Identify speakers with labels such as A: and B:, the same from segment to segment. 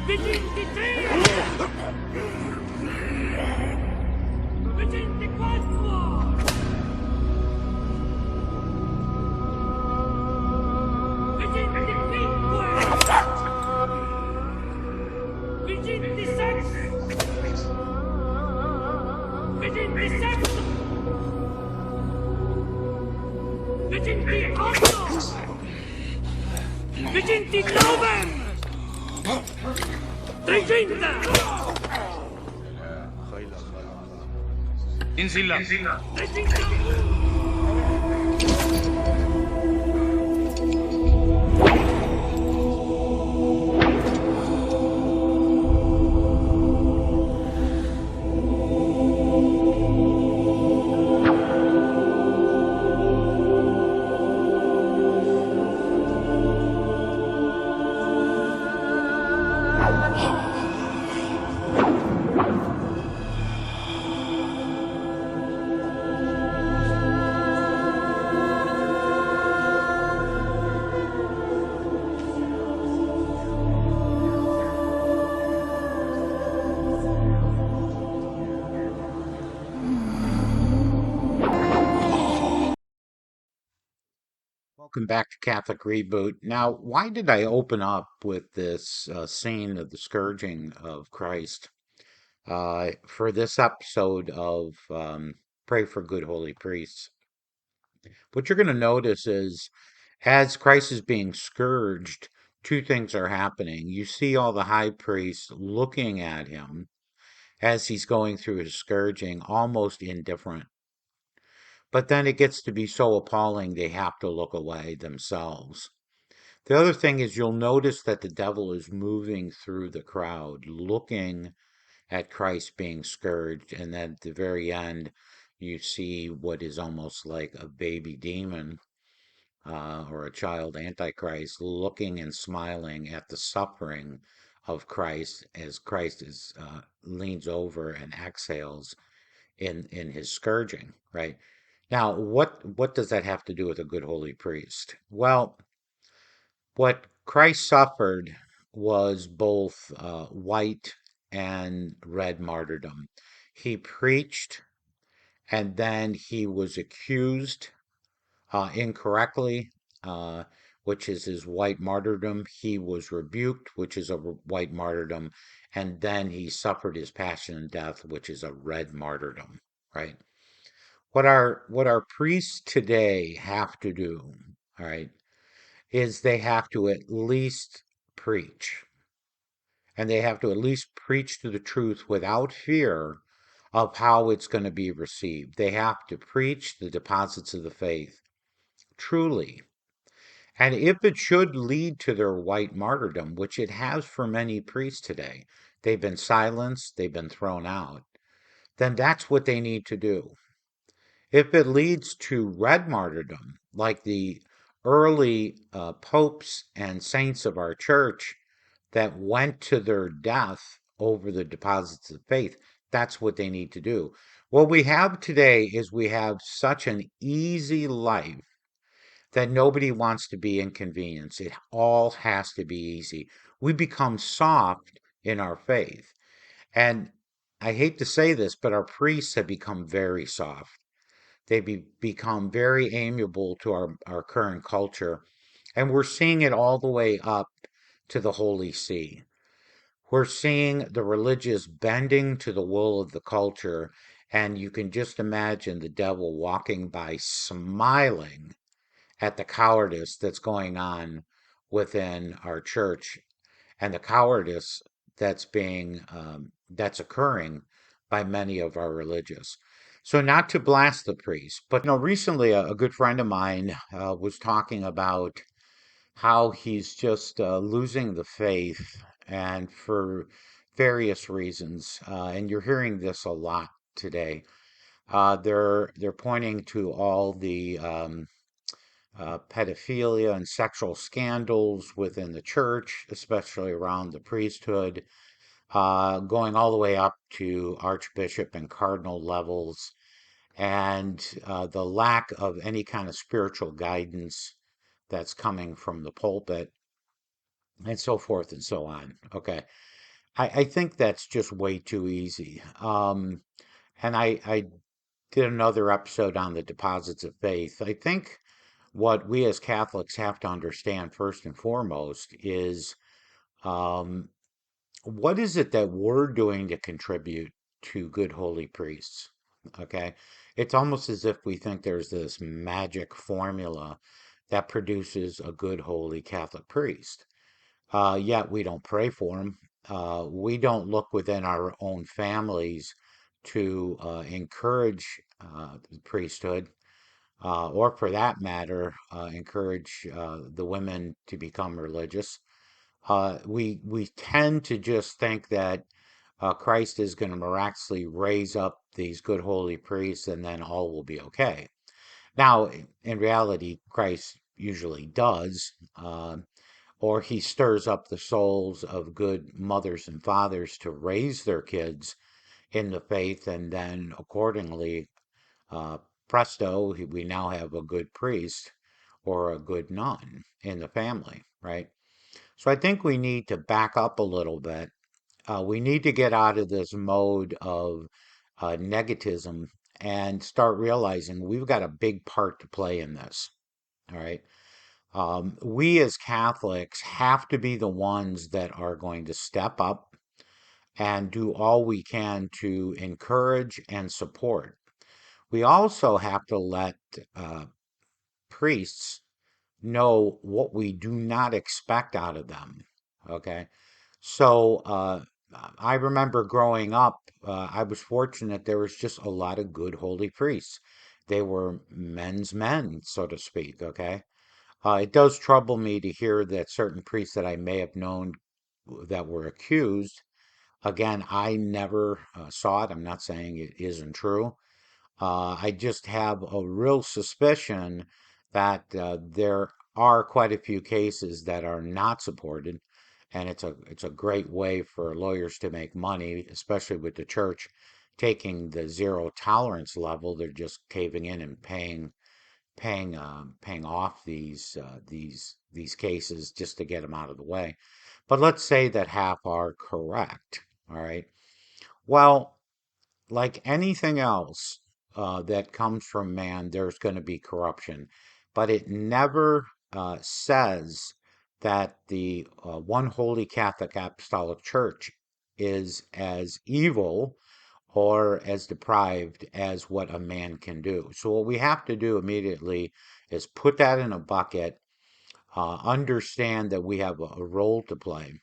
A: 23! 24! 25! 26! 27! 28! 29! 30!
B: In sila.
A: 31!
C: Welcome back to Catholic Reboot. Now, why did I open up with this scene of the scourging of Christ for this episode of Pray for Good Holy Priests? What you're going to notice is as Christ is being scourged, two things are happening. You see all the high priests looking at him as he's going through his scourging, almost indifferent. But then it gets to be so appalling they have to look away themselves. The other thing is you'll notice that the devil is moving through the crowd, looking at Christ being scourged, and then at the very end, you see what is almost like a baby demon or a child antichrist looking and smiling at the suffering of Christ as Christ leans over and exhales in his scourging, right? Now, what does that have to do with a good holy priest? Well, what Christ suffered was both white and red martyrdom. He preached, and then he was accused incorrectly, uh, which is his white martyrdom. He was rebuked, which is a white martyrdom, and then he suffered his passion and death, which is a red martyrdom, right? What our priests today have to do, all right, is they have to at least preach. And they have to at least preach to the truth without fear of how it's going to be received. They have to preach the deposits of the faith truly. And if it should lead to their white martyrdom, which it has for many priests today, they've been silenced, they've been thrown out, then that's what they need to do. If it leads to red martyrdom, like the early popes and saints of our church that went to their death over the deposits of faith, that's what they need to do. What we have today is we have such an easy life that nobody wants to be inconvenienced. It all has to be easy. We become soft in our faith. And I hate to say this, but our priests have become very soft. They become very amiable to our current culture. And we're seeing it all the way up to the Holy See. We're seeing the religious bending to the will of the culture. And you can just imagine the devil walking by smiling at the cowardice that's going on within our church and the cowardice that's occurring by many of our religious. So, not to blast the priest, but recently a good friend of mine was talking about how he's just losing the faith, and for various reasons. And you're hearing this a lot today. They're pointing to all the pedophilia and sexual scandals within the church, especially around the priesthood, going all the way up to archbishop and cardinal levels, and the lack of any kind of spiritual guidance that's coming from the pulpit, and so forth and so on. Okay. I think that's just way too easy. And I did another episode on the deposits of faith. I think what we as Catholics have to understand first and foremost is um, what is it that we're doing to contribute to good holy priests? Okay. It's almost as if we think there's this magic formula that produces a good holy Catholic priest. Yet we don't pray for them. We don't look within our own families to encourage the priesthood, or for that matter, encourage the women to become religious. We tend to just think that Christ is going to miraculously raise up these good holy priests and then all will be okay. Now, in reality, Christ usually does, or he stirs up the souls of good mothers and fathers to raise their kids in the faith, and then accordingly, uh, presto, we now have a good priest or a good nun in the family, right? So I think we need to back up a little bit. We need to get out of this mode of negativism and start realizing we've got a big part to play in this. All right. We as Catholics have to be the ones that are going to step up and do all we can to encourage and support. We also have to let uh, priests know what we do not expect out of them. Okay. So I remember growing up, I was fortunate there was just a lot of good holy priests. They were men's men, so to speak. Okay. It does trouble me to hear that certain priests that I may have known that were accused. Again, I never saw it. I'm not saying it isn't true. I just have a real suspicion that there are quite a few cases that are not supported, and it's a great way for lawyers to make money, especially with the church taking the zero tolerance level. They're just caving in and paying off these cases just to get them out of the way. But let's say that half are correct. All right. Well, like anything else that comes from man, there's going to be corruption, but it never says that the one holy Catholic Apostolic Church is as evil or as deprived as what a man can do. So, what we have to do immediately is put that in a bucket, understand that we have a role to play.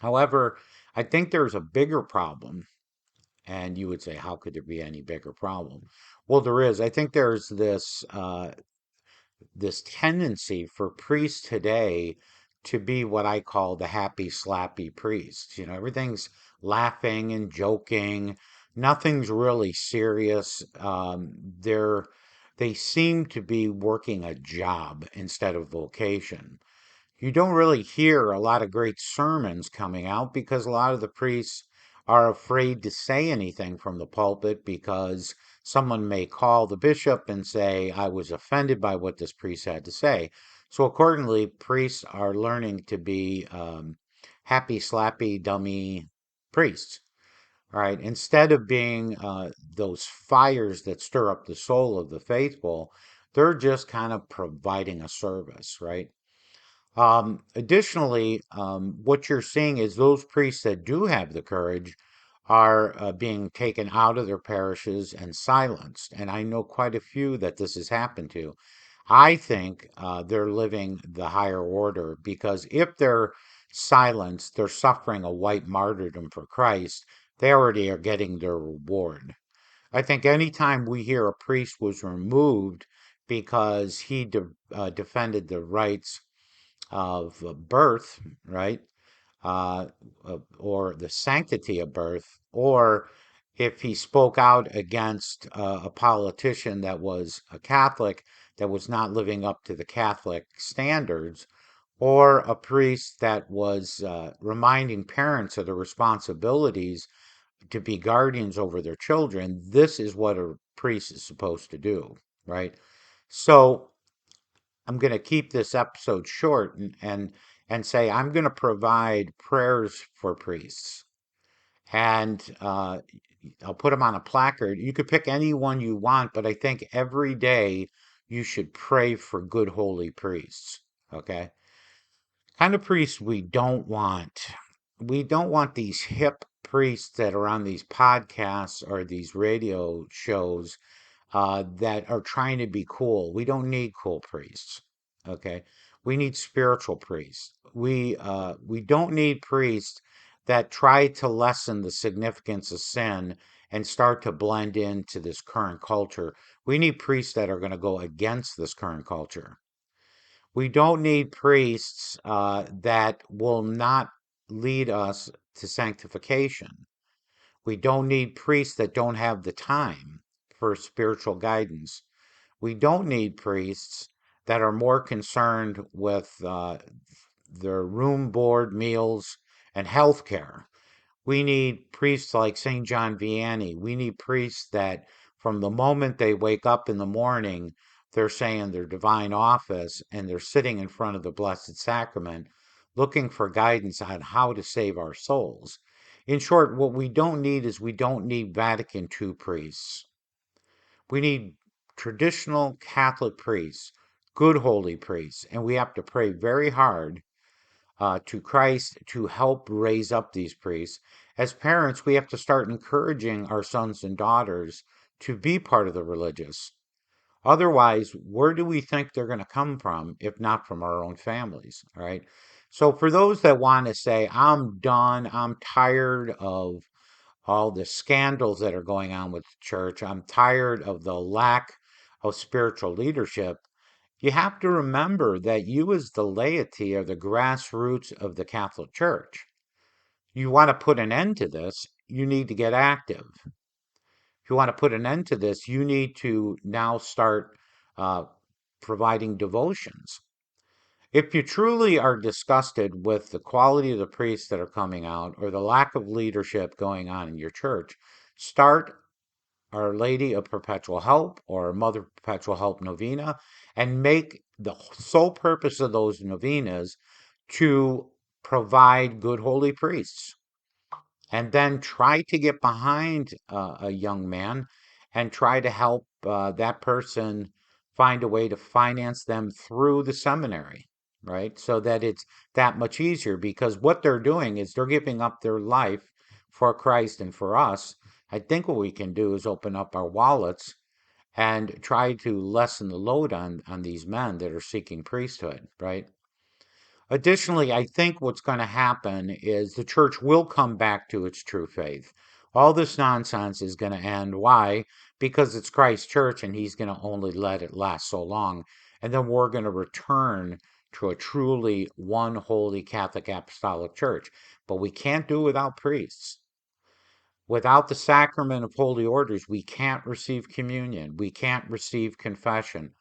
C: However, I think there's a bigger problem, and you would say, how could there be any bigger problem? Well, there is. I think there's this tendency for priests today to be what I call the happy slappy priests. You know, everything's laughing and joking. Nothing's really serious. They seem to be working a job instead of vocation. You don't really hear a lot of great sermons coming out because a lot of the priests are afraid to say anything from the pulpit because someone may call the bishop and say, I was offended by what this priest had to say. So, accordingly, priests are learning to be happy, slappy, dummy priests. All right. Instead of being those fires that stir up the soul of the faithful, they're just kind of providing a service, right? Additionally, what you're seeing is those priests that do have the courage are being taken out of their parishes and silenced. And I know quite a few that this has happened to. I think they're living the higher order because if they're silenced, they're suffering a white martyrdom for Christ. They already are getting their reward. I think anytime we hear a priest was removed because he defended the rights of birth, right? Uh, or the sanctity of birth, or if he spoke out against a politician that was a Catholic that was not living up to the Catholic standards, or a priest that was reminding parents of the responsibilities to be guardians over their children, this is what a priest is supposed to do, right? So I'm going to keep this episode short, and say, I'm going to provide prayers for priests. And I'll put them on a placard. You could pick any one you want, but I think every day you should pray for good holy priests. Okay? Kind of priests we don't want. We don't want these hip priests that are on these podcasts or these radio shows that are trying to be cool. We don't need cool priests. Okay, we need spiritual priests. We don't need priests that try to lessen the significance of sin and start to blend into this current culture. We need priests that are going to go against this current culture. We don't need priests that will not lead us to sanctification. We don't need priests that don't have the time for spiritual guidance. We don't need priests that are more concerned with their room, board, meals, and health care. We need priests like St. John Vianney. We need priests that from the moment they wake up in the morning, they're saying their divine office and they're sitting in front of the Blessed Sacrament looking for guidance on how to save our souls. In short, what we don't need is we don't need Vatican II priests. We need traditional Catholic priests, good holy priests, and we have to pray very hard to Christ to help raise up these priests. As parents, we have to start encouraging our sons and daughters to be part of the religious. Otherwise, where do we think they're going to come from if not from our own families? All right. So, for those that want to say, I'm done, I'm tired of all the scandals that are going on with the church, I'm tired of the lack of spiritual leadership, you have to remember that you, as the laity, are the grassroots of the Catholic Church. You want to put an end to this, you need to get active. If you want to put an end to this, you need to now start uh, providing devotions. If you truly are disgusted with the quality of the priests that are coming out or the lack of leadership going on in your church, start Our Lady of Perpetual Help or Mother of Perpetual Help novena and make the sole purpose of those novenas to provide good holy priests. And then try to get behind a young man and try to help that person find a way to finance them through the seminary, right? So that it's that much easier because what they're doing is they're giving up their life for Christ and for us. I think what we can do is open up our wallets and try to lessen the load on these men that are seeking priesthood, right? Additionally, I think what's going to happen is the church will come back to its true faith. All this nonsense is going to end. Why? Because it's Christ's church and he's going to only let it last so long. And then we're going to return to a truly one holy Catholic Apostolic Church. But we can't do it without priests. Without the sacrament of holy orders, we can't receive communion. We can't receive confession,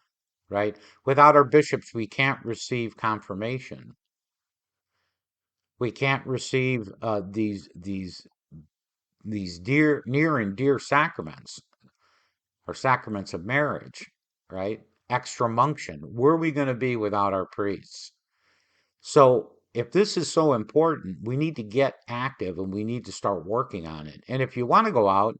C: right? Without our bishops, we can't receive confirmation. We can't receive these near and dear sacraments or sacraments of marriage, right? Extreme unction. Where are we going to be without our priests? So if this is so important, we need to get active and we need to start working on it. And if you want to go out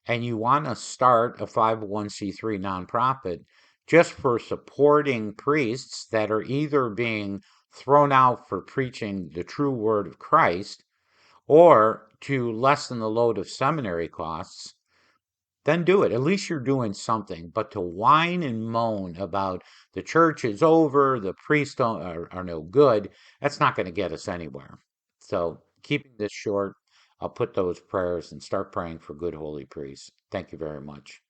C: and you want to start a 501c3 nonprofit just for supporting priests that are either being thrown out for preaching the true word of Christ or to lessen the load of seminary costs, then do it. At least you're doing something. But to whine and moan about the church is over, the priests are no good, that's not going to get us anywhere. So, keeping this short, I'll put those prayers and start praying for good holy priests. Thank you very much.